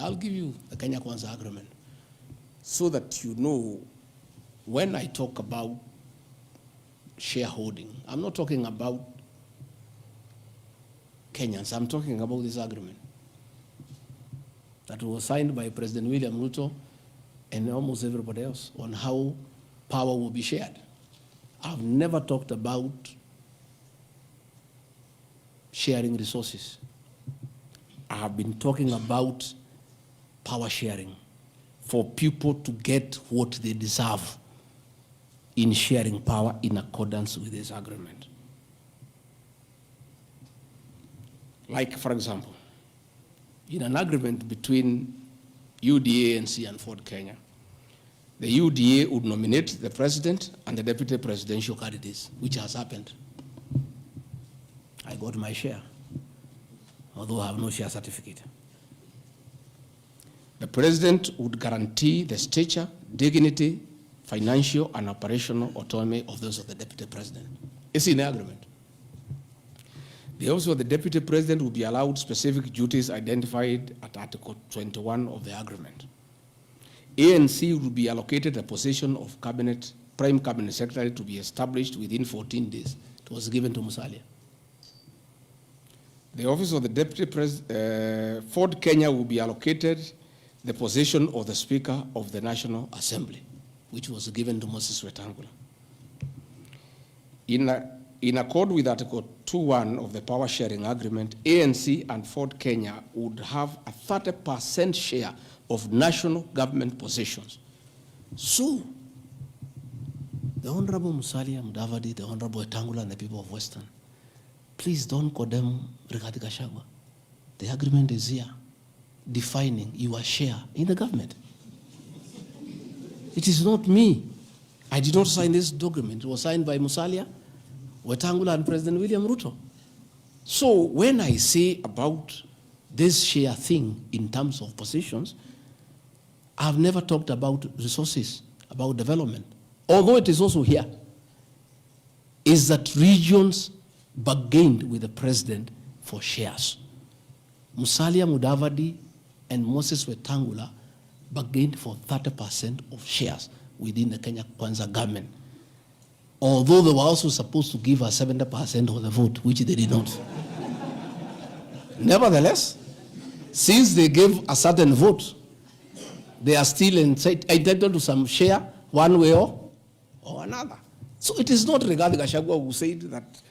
I'll give you the Kenya Kwanza agreement so that you know when I talk about shareholding, I'm not talking about Kenyans, I'm talking about this agreement that was signed by President William Ruto and almost everybody else on how power will be shared. I've never talked about sharing resources. I have been talking about power sharing for people to get what they deserve in sharing power in accordance with this agreement. Like, for example, in an agreement between UDA, ANC, and Ford Kenya, the UDA would nominate the president and the deputy presidential candidates, which has happened. I got my share, although I have no share certificate. The president would guarantee the stature, dignity, financial and operational autonomy of those of the deputy president. It's in the agreement. The office of the deputy president will be allowed specific duties identified at Article 21 of the agreement. ANC will be allocated a position of prime cabinet secretary to be established within 14 days. It was given to Musalia. The office of the deputy president, Ford Kenya will be allocated the position of the Speaker of the National Assembly, which was given to Moses Wetangula. In accord with Article 2.1 of the Power Sharing Agreement, ANC and Ford Kenya would have a 30% share of national government positions. So, the Honorable Musalia Mudavadi, the Honorable Wetangula, and the people of Western, please don't condemn Rigathi Gachagua. The agreement is here, defining your share in the government. It is not me. I did not sign this document. It was signed by Musalia, Wetangula, and President William Ruto. So when I say about this share thing in terms of positions, I've never talked about resources, about development. Although it is also here, is that regions bargained with the president for shares. Musalia Mudavadi and Moses Wetangula bargained for 30% of shares within the Kenya Kwanza government. Although they were also supposed to give us 70% of the vote, which they did not. Nevertheless, since they gave a certain vote, they are still entitled to some share one way or another. So it is not Rigathi Gachagua who said that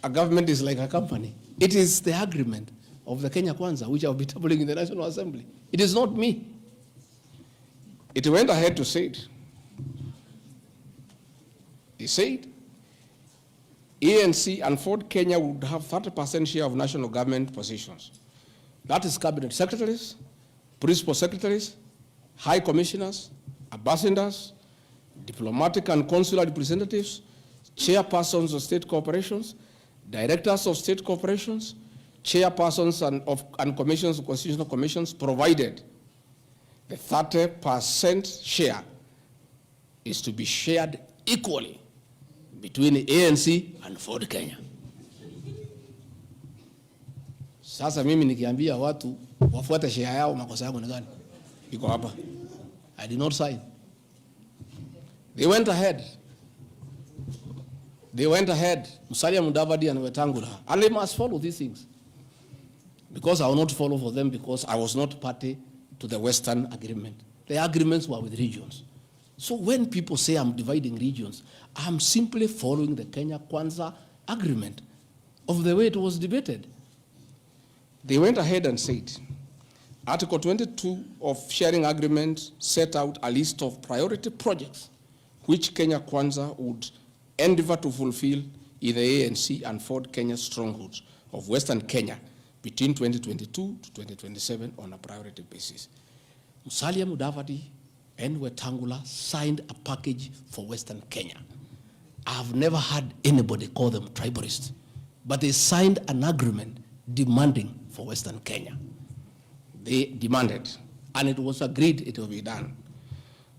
a government is like a company. It is the agreement of the Kenya Kwanza, which I will be tabling in the National Assembly. It is not me. It went ahead to say it. He said, ANC and Ford Kenya would have 30% share of national government positions. That is cabinet secretaries, principal secretaries, high commissioners, ambassadors, diplomatic and consular representatives, chairpersons of state corporations, directors of state corporations, chairpersons and commissions of constitutional commissions, provided the 30% share is to be shared equally between the ANC and Ford Kenya. Sasa mimi nikiambia watu wafuate share yao, makosa yangu ni gani? Iko hapa. I did not sign. They went ahead. Musalia Mudavadi and Wetangula. And they must follow these things. Because I will not follow for them because I was not party to the Western agreement. The agreements were with regions. So when people say I'm dividing regions, I'm simply following the Kenya Kwanza agreement of the way it was debated. They went ahead and said, Article 22 of sharing agreement set out a list of priority projects which Kenya Kwanza would endeavor to fulfill in the ANC and Ford Kenya strongholds of Western Kenya between 2022 to 2027 on a priority basis. Musalia Mudavadi and Wetangula signed a package for Western Kenya. I've never heard anybody call them tribalists, but they signed an agreement demanding for Western Kenya. They demanded, and it was agreed it will be done.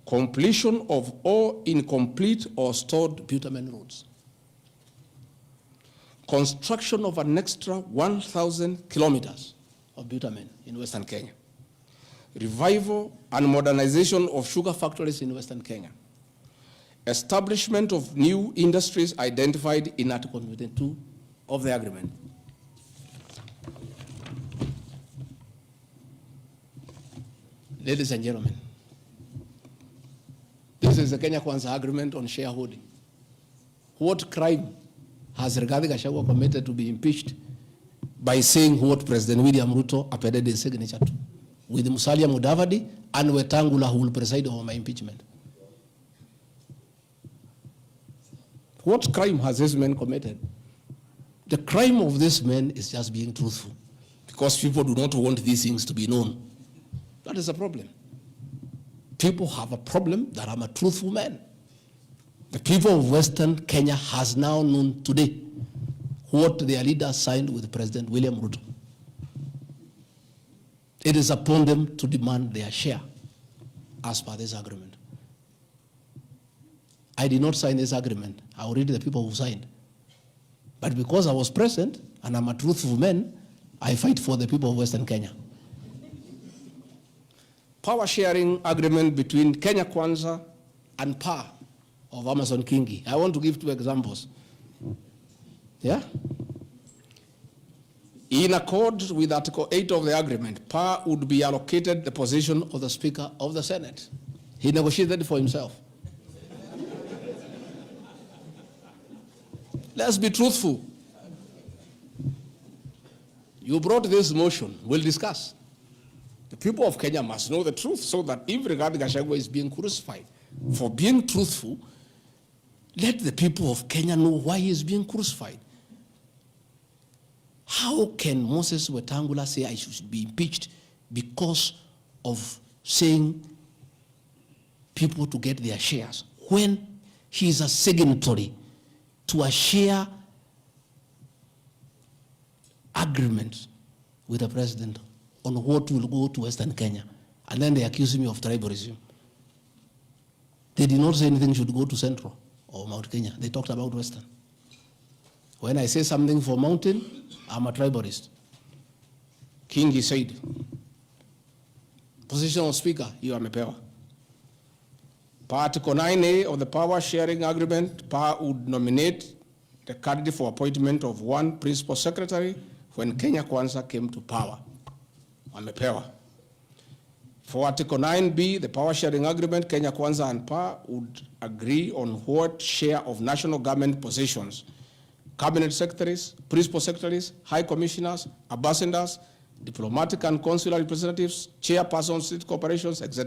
Completion of all incomplete or stored bitumen roads. Construction of an extra 1,000 kilometers of bitumen in Western Kenya. revival and modernization of sugar factories in Western Kenya, establishment of new industries identified in Article 22 of the agreement. Ladies and gentlemen, this is the Kenya Kwanza Agreement on shareholding. What crime has Rigathi Gachagua committed to be impeached by saying what President William Ruto appended his signature to, with Musalia Mudavadi and Wetangula, who will preside over my impeachment? What crime has this man committed? The crime of this man is just being truthful, because people do not want these things to be known. That is a problem. People have a problem that I'm a truthful man. The people of Western Kenya has now known today what their leader signed with President William Ruto. It is upon them to demand their share as per this agreement. I did not sign this agreement. I will read the people who signed. But because I was present and I'm a truthful man, I fight for the people of Western Kenya. Power sharing agreement between Kenya Kwanza and PAR of Amason Kingi. I want to give two examples. Yeah? In accord with Article 8 of the agreement, PAR would be allocated the position of the Speaker of the Senate. He negotiated for himself. Let's be truthful. You brought this motion. We'll discuss. The people of Kenya must know the truth, so that if Rigathi Gachagua is being crucified for being truthful, let the people of Kenya know why he is being crucified. How can Moses Wetangula say I should be impeached because of saying people to get their shares, when he is a signatory to a share agreement with the president on what will go to Western Kenya? And then they accuse me of tribalism. They did not say anything should go to Central or Mount Kenya. They talked about Western. When I say something for Mountain, I'm a tribalist. Kingi said, position of Speaker, you are mepewa. Per Article 9A of the Power Sharing Agreement, PAR would nominate the candidate for appointment of one principal secretary when Kenya Kwanza came to power. Amepewa. For Article 9B, the Power Sharing Agreement, Kenya Kwanza and PAR would agree on what share of national government positions, cabinet secretaries, principal secretaries, high commissioners, ambassadors, diplomatic and consular representatives, chairpersons, state corporations, etc.